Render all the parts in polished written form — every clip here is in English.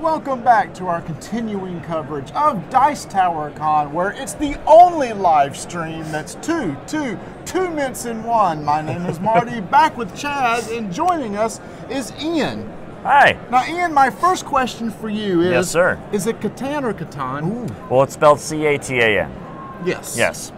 Welcome back to our continuing coverage of Dice Tower Con, where it's the only live stream that's two minutes in one. My name is Marty, back with Chaz, and joining us is Ian. Hi. Now, Ian, my first question for you is, yes, sir. Is it Catan or Catan? Ooh. Well, it's spelled C-A-T-A-N. Yes. Yes.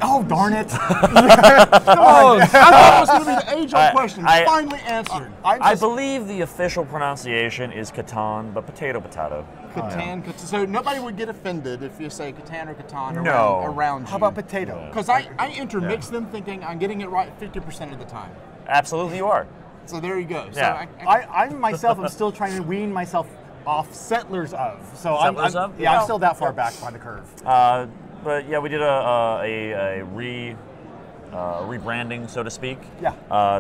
Oh, darn it. Come on. I thought it was going to be the age-old question. Finally answered. I believe the official pronunciation is Catan, but potato. Catan, Catan. So nobody would get offended if you say Catan or Catan around you. How about potato? Because I intermix them thinking I'm getting it right 50% of the time. Absolutely you are. So there you go. Yeah. So I myself am still trying to wean myself off Settlers of. So Settlers of? Yeah, I'm still that far back by the curve. But yeah, we did a rebranding, so to speak. Yeah.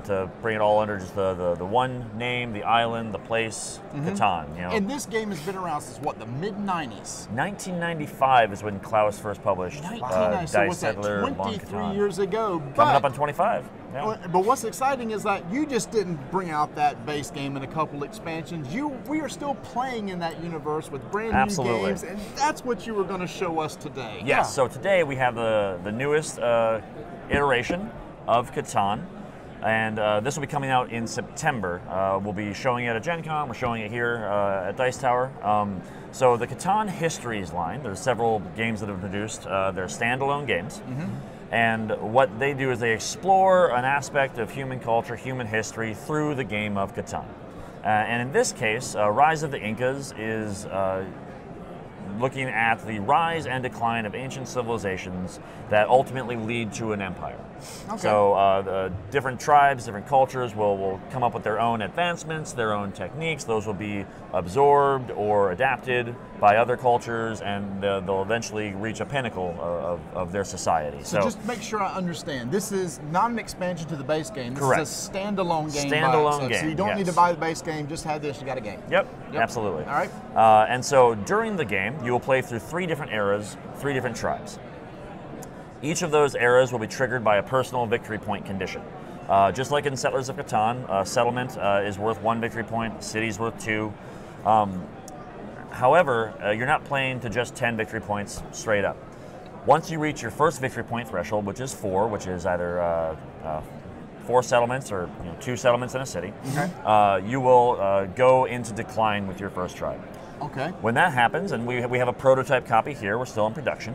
To bring it all under just the one name, the island, the place, Catan. You know. And this game has been around since what, the mid-90s? 1995 is when Klaus first published 1990. So Dice what's that, Settler, 23 years ago? Coming up on 25. Yeah. But what's exciting is that you just didn't bring out that base game and a couple expansions. We are still playing in that universe with brand new games, and that's what you were going to show us today. Yes. Yeah. So today we have the newest iteration of Catan, and this will be coming out in September. We'll be showing it at Gen Con. We're showing it here at Dice Tower. So the Catan Histories line, there's several games that have been produced. They're standalone games. And what they do is they explore an aspect of human culture, human history through the game of Catan. And in this case, Rise of the Incas is looking at the rise and decline of ancient civilizations that ultimately lead to an empire. Okay. So the different tribes, different cultures will come up with their own advancements, their own techniques. Those will be absorbed or adapted by other cultures, and they'll eventually reach a pinnacle of their society. So just make sure I understand. This is not an expansion to the base game. This correct. is a standalone game. Standalone game. So you don't need to buy the base game. Just have this. You got a game. Yep. Absolutely. All right. And so during the game, you will play through 3 different eras, 3 different tribes. Each of those eras will be triggered by a personal victory point condition. Just like in Settlers of Catan, settlement is worth 1 victory point, city's worth 2. However, you're not playing to just 10 victory points straight up. Once you reach your first victory point threshold, which is 4, which is either 4 settlements or 2 settlements in a city, you will go into decline with your first tribe. Okay. When that happens, and we have a prototype copy here, we're still in production,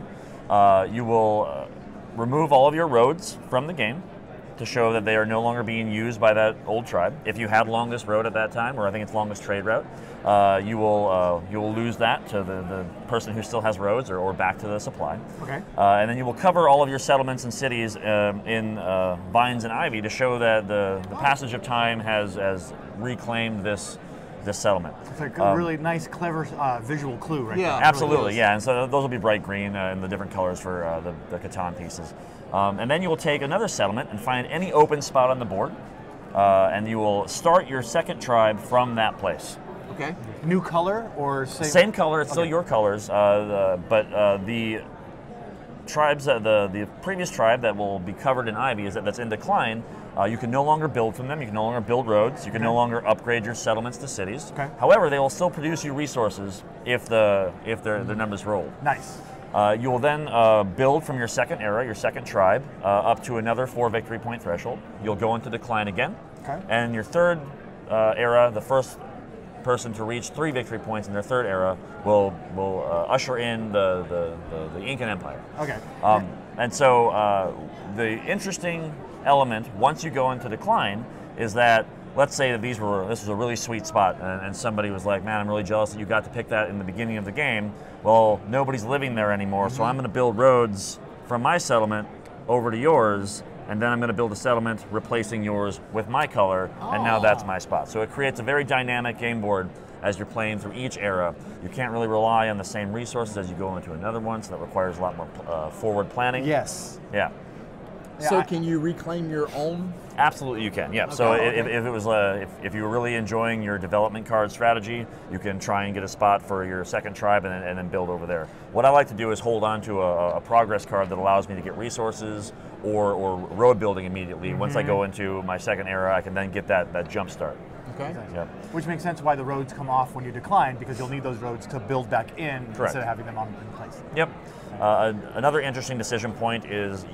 you will remove all of your roads from the game to show that they are no longer being used by that old tribe. If you had longest road at that time, or I think it's longest trade route, you will lose that to the person who still has roads, or back to the supply. Okay. And then you will cover all of your settlements and cities in vines and ivy to show that the passage of time has reclaimed this settlement. It's like a really nice, clever visual clue right there. Absolutely, really yeah. And so those will be bright green and the different colors for the Catan pieces. And then you will take another settlement and find any open spot on the board, and you will start your second tribe from that place. Okay. New color or same? Same color. It's still your colors, but the tribes, the previous tribe that will be covered in ivy, that's in decline. You can no longer build from them. You can no longer build roads. You can no longer upgrade your settlements to cities. Okay. However, they will still produce you resources if their numbers roll. Nice. You will then build from your second era, your second tribe, up to another 4 victory point threshold. You'll go into decline again. Okay. And your third era, the first person to reach 3 victory points in their third era will usher in the Incan Empire. Okay. And so the interesting element once you go into decline is that, let's say that this was a really sweet spot, and somebody was like, man, I'm really jealous that you got to pick that in the beginning of the game. Well, nobody's living there anymore, so I'm going to build roads from my settlement over to yours, and then I'm going to build a settlement replacing yours with my color, and now that's my spot. So it creates a very dynamic game board as you're playing through each era. You can't really rely on the same resources as you go into another one, so that requires a lot more forward planning. Yes. Yeah. So can you reclaim your own? Absolutely, you can. Yeah. Okay. So if it was if you were really enjoying your development card strategy, you can try and get a spot for your second tribe and then build over there. What I like to do is hold on to a progress card that allows me to get resources or road building immediately. Once I go into my second era, I can then get that jump start. Okay. Yep. Which makes sense why the roads come off when you decline, because you'll need those roads to build back in instead of having them in place. Yep. Another interesting decision point is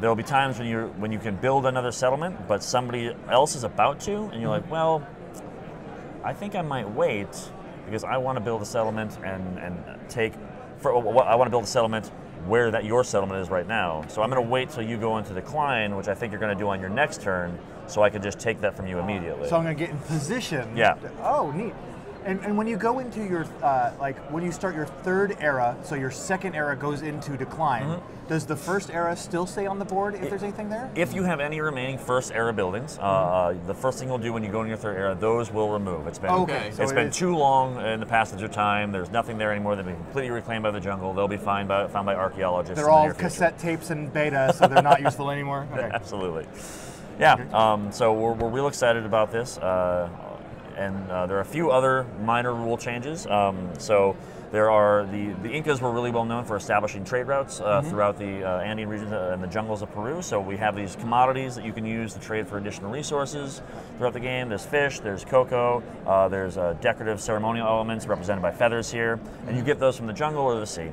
there will be times when you can build another settlement, but somebody else is about to, and you're like, well, I think I might wait because I want to build a settlement I want to build a settlement where your settlement is right now. So I'm going to wait till you go into decline, which I think you're going to do on your next turn, so I can just take that from you immediately. So I'm going to get in position. Yeah. Oh, neat. And when you go into your, when you start your third era, so your second era goes into decline, does the first era still stay on the board if there's anything there? If you have any remaining first era buildings, the first thing you'll do when you go into your third era, those will remove. It's been it's been too long in the passage of time. There's nothing there anymore. They've been completely reclaimed by the jungle. They'll be found by archaeologists. They're all cassette tapes and beta, so they're not useful anymore? Okay. Absolutely. Yeah, okay. So we're real excited about this. And there are a few other minor rule changes. So there are the Incas were really well known for establishing trade routes throughout the Andean regions and the jungles of Peru. So we have these commodities that you can use to trade for additional resources throughout the game. There's fish, there's cocoa, there's decorative ceremonial elements represented by feathers here, and you get those from the jungle or the sea.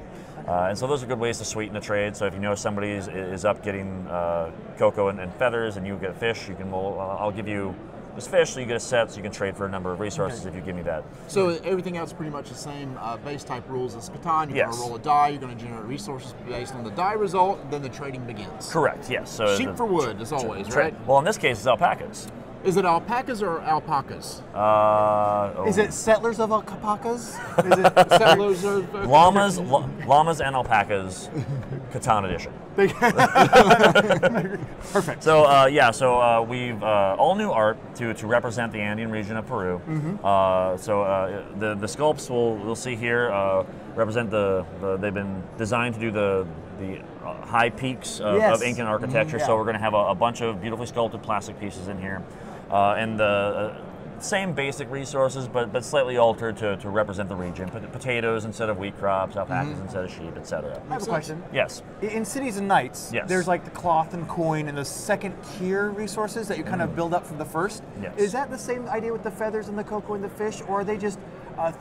And so those are good ways to sweeten the trade. So if you know somebody is up getting cocoa and feathers, and you get fish, you can I'll give you this fish, so you get a set, so you can trade for a number of resources if you give me that. So everything else is pretty much the same base type rules as Catan. You're going to roll a die, you're going to generate resources based on the die result, then the trading begins. Correct, yes. So sheep for wood, as always, right? Well, in this case, it's alpacas. Is it alpacas or alpacas? Is it settlers of alpacas? Is it settlers of llamas and alpacas, Catan edition. Perfect. So we've all new art to represent the Andean region of Peru. The sculpts we'll see here represent they've been designed to do the high peaks of Incan architecture. So we're going to have a bunch of beautifully sculpted plastic pieces in here. And the same basic resources, but slightly altered to represent the region. Potatoes instead of wheat crops, alpacas instead of sheep, etc. I have a question. Yes. In Cities and Knights, yes, there's like the cloth and coin and the second tier resources that you kind of build up from the first. Yes. Is that the same idea with the feathers and the cocoa and the fish, or are they just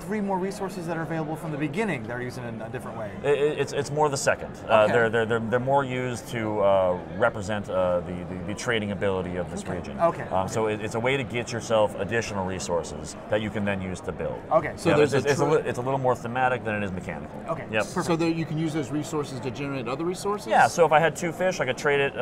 3 more resources that are available from the beginning that are used in a different way? It's more the second. They're more used to represent the trading ability of this region. So it's a way to get yourself additional resources that you can then use to build. Okay. So it's a little more thematic than it is mechanical. Okay. Yep. So you can use those resources to generate other resources? Yeah. So if I had 2 fish, I could trade it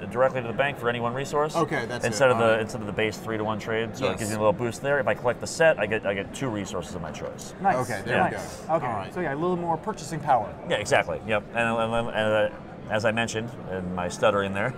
directly to the bank for any 1 resource. Okay, that's instead of the base 3-to-1 trade. So it gives you a little boost there. If I collect the set, I get 2 resources of my choice. Nice. Okay, there we go. Okay, all right. So a little more purchasing power. Yeah, exactly. Yep. And as I mentioned in my stuttering there,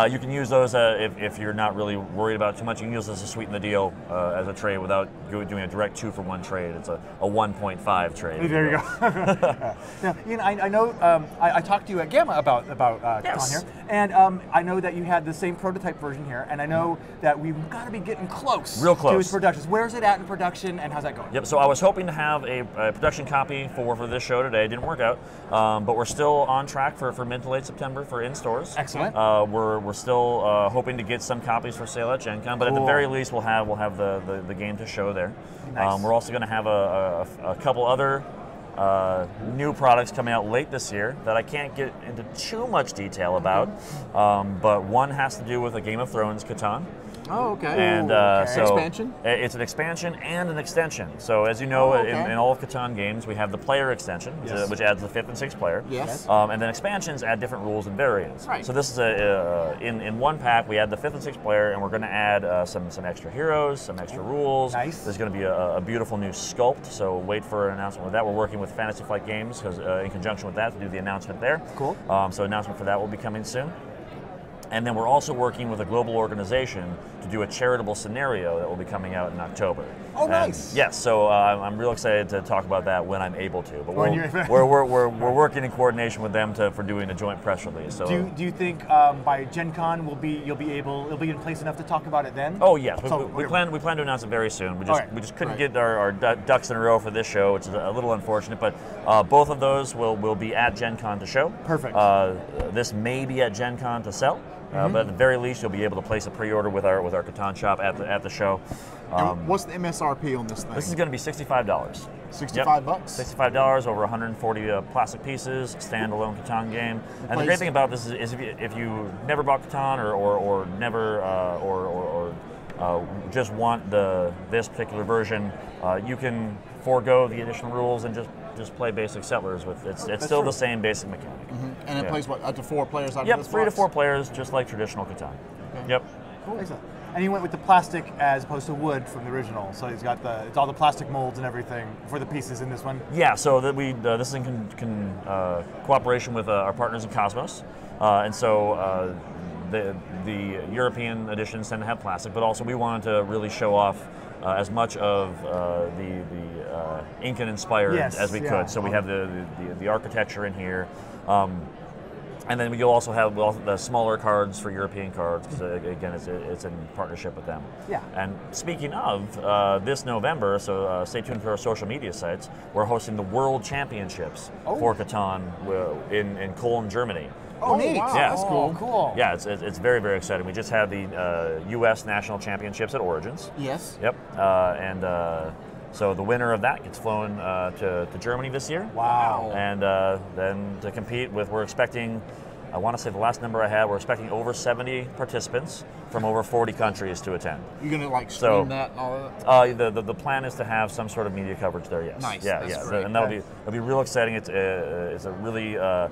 you can use those if you're not really worried about it too much. You can use those to sweeten the deal as a trade without doing a direct 2-for-1 trade. It's a 1.5 trade. There you go. Now, Ian, I know I talked to you at Gamma about Catan here, and I know that you had the same prototype version here, and I know that we've got to be getting close. Real close. To its productions. Where's it at in production, and how's that going? Yep. So I was hoping to have a production copy for this show today. It didn't work out, but we're still on track for mid to late September for in stores. Excellent. We're still hoping to get some copies for sale at Gen Con, but at the very least we'll have the game to show there. Nice. We're also going to have a couple other new products coming out late this year that I can't get into too much detail about, but one has to do with a Game of Thrones Catan. Oh, okay. And so expansion? It's an expansion and an extension. So as you know, in all of Catan games, we have the player extension, which adds the 5th and 6th player. Yes. And then expansions add different rules and variants. Right. So this is in one pack, we add the 5th and 6th player, and we're going to add some extra heroes, some extra rules. Nice. There's going to be a beautiful new sculpt, so wait for an announcement with that. We're working with Fantasy Flight Games in conjunction with that to do the announcement there. Cool. So announcement for that will be coming soon. And then we're also working with a global organization to do a charitable scenario that will be coming out in October. Oh, nice. Yes, so I'm real excited to talk about that when I'm able to. But we're working in coordination with them for doing a joint press release. So do you think by Gen Con it'll be in place enough to talk about it then? Oh yes, we plan to announce it very soon. We just couldn't get our ducks in a row for this show, which is a little unfortunate. But both of those will be at Gen Con to show. Perfect. This may be at Gen Con to sell. but at the very least, you'll be able to place a pre-order with our Catan shop at the show. And what's the MSRP on this thing? This is going to be $65. 65 bucks? $65, over 140 plastic pieces, standalone Catan game. And the great thing about this is if you never bought Catan or never just want this particular version, you can forego the additional rules and just play basic Settlers with it's still the same basic mechanic. And it plays what, up to 4 players out of Yep, this 3 to box? 4 players, just like traditional Catan. Okay. Yep. Cool. Excellent. And he went with the plastic as opposed to wood from the original. So he's got it's all the plastic molds and everything for the pieces in this one. Yeah, so that this is in cooperation with our partners in Cosmos, and so the European editions tend to have plastic, but also we wanted to really show off as much of the Incan inspired as we could. So we have the architecture in here. And then you'll also have the smaller cards for European cards, because again, it's in partnership with them. Yeah. And speaking of, this November, so stay tuned for our social media sites, we're hosting the World Championships for Catan in Cologne, Germany. Oh, neat. Wow, Yeah. that's cool. Cool. Yeah, it's very, very exciting. We just had the U.S. National Championships at Origins. Yes. Yep. So the winner of that gets flown to Germany this year. Wow. And then to compete with, we're expecting, I want to say the last number I had, we're expecting over 70 participants from over 40 countries to attend. You're going to like stream that and all that? The plan is to have some sort of media coverage there, yes. Nice. Yeah, That's yeah. great. And that'll be real exciting. It's a really, to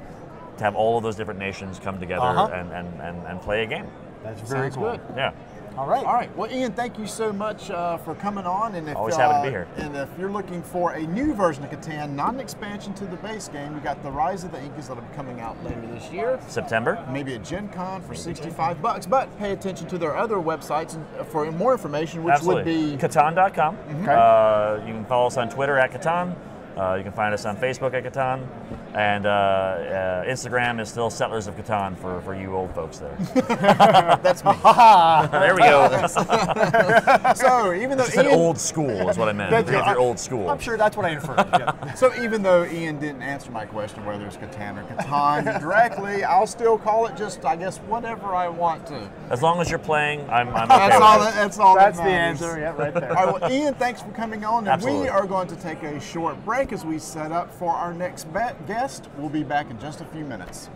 have all of those different nations come together and play a game. That's very Sounds cool. good. Yeah. All right. All right. Well, Ian, thank you so much for coming on. And if, Always happy to be here. And if you're looking for a new version of Catan, not an expansion to the base game, we got the Rise of the Incas that'll be coming out later this year. September. Maybe at Gen Con for 65 bucks. But pay attention to their other websites for more information, which would be Catan.com. Okay. You can follow us on Twitter at Catan. You can find us on Facebook at Catan. And Instagram is still Settlers of Catan for you old folks there. That's me. There we go. So even though I said Ian, old school is what I meant. If you're old school. I'm sure that's what I inferred. Yeah. so even though Ian didn't answer my question whether it's Catan or Catan directly, I'll still call it just, I guess, whatever I want to. As long as you're playing, I'm okay That's with all. it. That's all. That's that the matters. answer. Yeah, right there. All right, well, Ian, thanks for coming on. And Absolutely. we are going to take a short break as we set up for our next guest. We'll be back in just a few minutes.